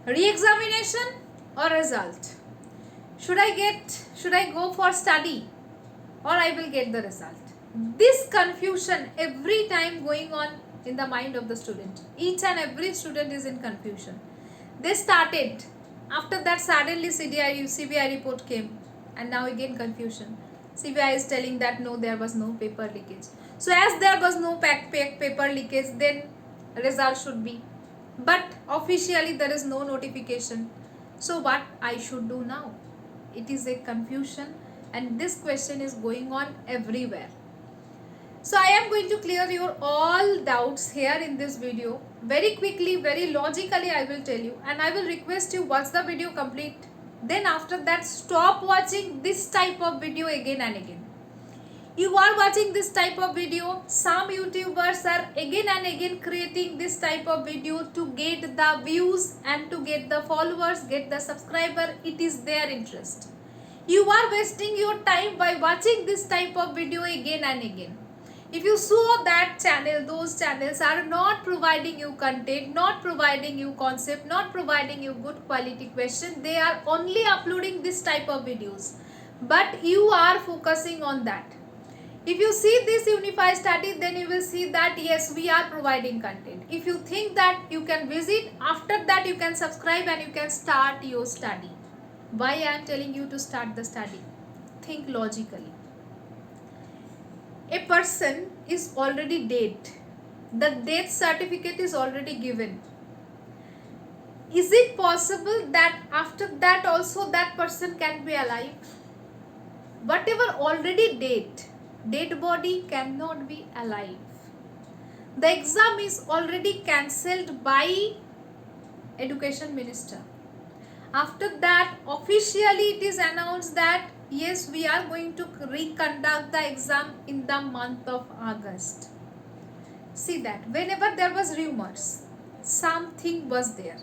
Re-examination or result? Should I go for study or I will get the result? This confusion every time going on in the mind of the student. Each and every student is in confusion. They started. After that suddenly CBI report came and now again confusion. CBI is telling that no, there was no paper leakage. So as there was no paper leakage, then result should be. But officially there is no notification. So what I should do now? It is a confusion and this question is going on everywhere. So I am going to clear your all doubts here in this video. Very quickly, very logically I will tell you, and I will request you watch the video complete. Then after that stop watching this type of video again and again. You are watching this type of video. Some YouTubers are again and again creating this type of video to get the views and to get the followers, get the subscriber. It is their interest. You are wasting your time by watching this type of video again and again. If you saw that channel, those channels are not providing you content, not providing you concept, not providing you good quality question. They are only uploading this type of videos. But you are focusing on that. If you see this Unify study, then you will see that yes, we are providing content. If you think that you can visit, after that you can subscribe and you can start your study. Why I am telling you to start the study? Think logically. A person is already dead. The death certificate is already given. Is it possible that after that also that person can be alive? Whatever already dead body cannot be alive. The exam is already cancelled by Education Minister. After that, officially it is announced that yes, we are going to reconduct the exam in the month of August. See that whenever there was rumors, something was there.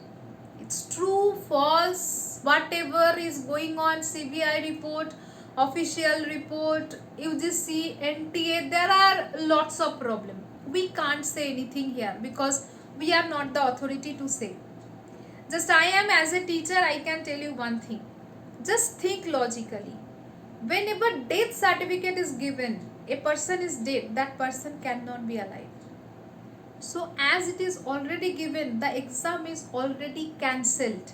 It's true, false, whatever is going on, CBI report, official report, UGC, NTA, there are lots of problems. We can't say anything here because we are not the authority to say. Just I am as a teacher, I can tell you one thing. Just think logically. Whenever death certificate is given, a person is dead, that person cannot be alive. So as it is already given, the exam is already cancelled.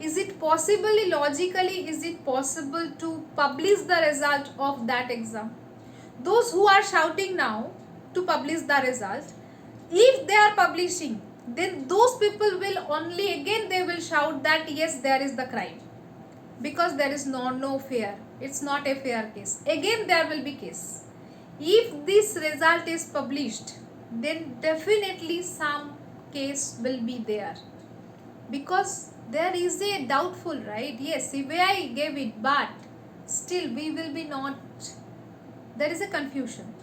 Is it possibly, logically, is it possible to publish the result of that exam? Those who are shouting now to publish the result, if they are publishing, then those people will only again they will shout that yes, there is the crime. Because there is no fair. It's not a fair case. Again there will be case. If this result is published, then definitely some case will be there. Because there is a doubtful, right? Yes, CBI gave it, but still we will be not. There is a confusion.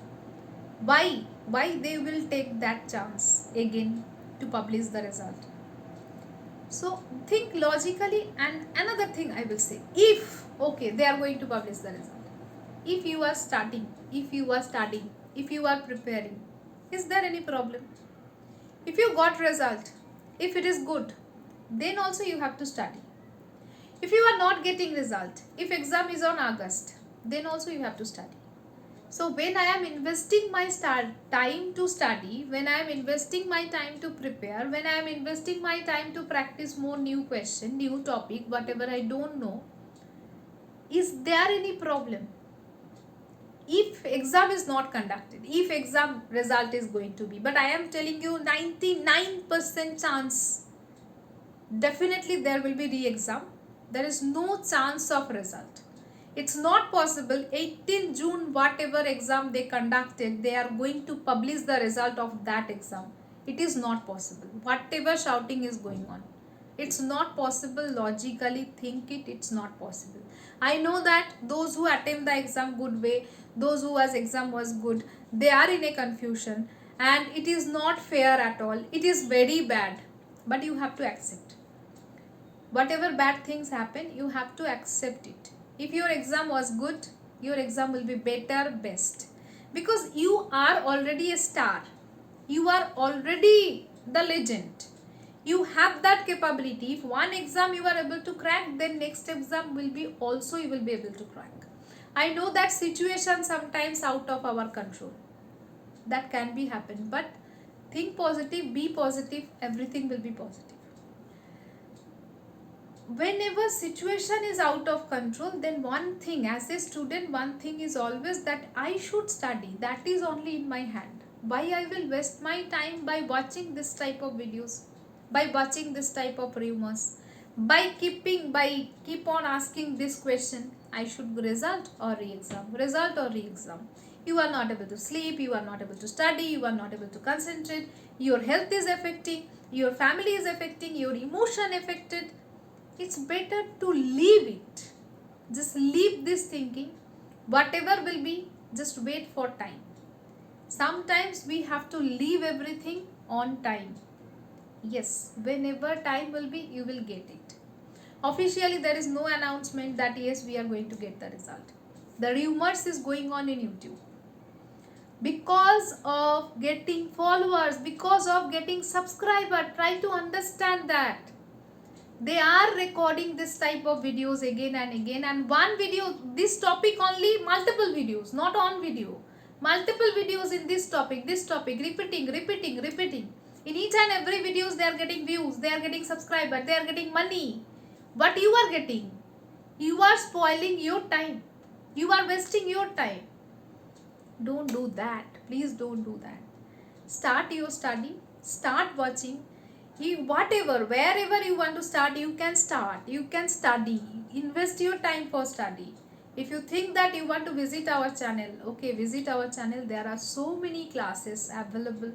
Why they will take that chance again to publish the result? So think logically. And another thing I will say, if okay, they are going to publish the result, if you are studying, if you are preparing, is there any problem? If you got result, if it is good, then also you have to study. If you are not getting result, if exam is on August, then also you have to study. So when I am investing my time to study, when I am investing my time to prepare, when I am investing my time to practice more new question, new topic, whatever I don't know, is there any problem? If exam is not conducted, if exam result is going to be, but I am telling you 99% chance, definitely there will be re-exam. There is no chance of result. It's not possible 18 June whatever exam they conducted, they are going to publish the result of that exam. It is not possible. Whatever shouting is going on, it's not possible. Logically think it, it's not possible. I know that those who attempt the exam good way, those who was exam was good, they are in a confusion and it is not fair at all. It is very bad, but you have to accept. Whatever bad things happen, you have to accept it. If your exam was good, your exam will be better, best. Because you are already a star. You are already the legend. You have that capability. If one exam you are able to crack, then next exam will be also you will be able to crack. I know that situation sometimes out of our control, that can be happen, but think positive, be positive, everything will be positive. Whenever situation is out of control, then one thing as a student, one thing is always that I should study. That is only in my hand. Why I will waste my time by watching this type of videos, by watching this type of rumors, by keep on asking this question, I should result or re-exam, result or re-exam. You are not able to sleep, you are not able to study, you are not able to concentrate, your health is affecting, your family is affecting, your emotion affected. It's better to leave it. Just leave this thinking. Whatever will be, just wait for time. Sometimes we have to leave everything on time. Yes, whenever time will be, you will get it. Officially, there is no announcement that yes, we are going to get the result. The rumors is going on in YouTube. Because of getting followers, because of getting subscriber, try to understand that. They are recording this type of videos again and again, and one video, this topic only, multiple videos, not on video, multiple videos in this topic, repeating. In each and every videos they are getting views, they are getting subscriber, they are getting money. What you are getting? You are spoiling your time, you are wasting your time. Don't do that, please don't do that. Start your study, start watching. Whatever, wherever you want to start, you can start, you can study, invest your time for study. If you think that you want to visit our channel, okay, visit our channel. There are so many classes available,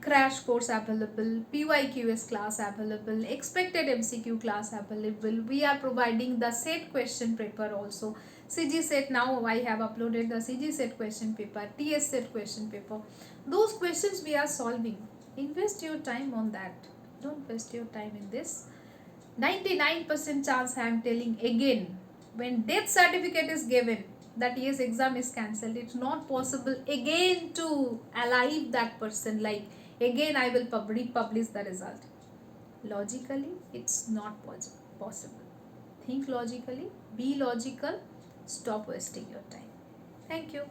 crash course available, PYQS class available, expected MCQ class available. We are providing the set question paper also. CG set, now I have uploaded the CG set question paper, TS set question paper. Those questions we are solving. Invest your time on that. Don't waste your time in this. 99% chance I am telling again, when death certificate is given, that yes, exam is cancelled, it's not possible again to alive that person, like again I will republish the result. Logically, it's not possible. Think logically, be logical, stop wasting your time. Thank you.